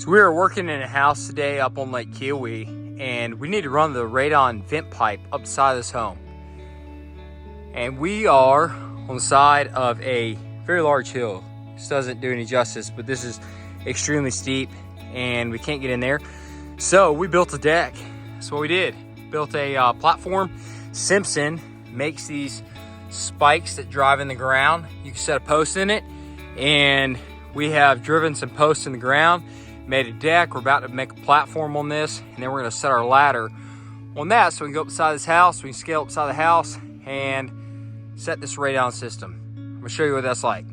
So we are working in a house today up on Lake Kiowee, and we need to run the radon vent pipe up the side of this home. And we are on the side of a very large hill. This doesn't do any justice, but this is extremely steep and we can't get in there. So we built a deck. That's what we did. Built a platform. Simpson makes these spikes that drive in the ground. You can set a post in it, and we have driven some posts in the ground, made a deck. We're about to make a platform on this, and then we're gonna set our ladder on that so we can go up beside this house. We can scale up beside the house and set this radon system. I'm gonna show you what that's like.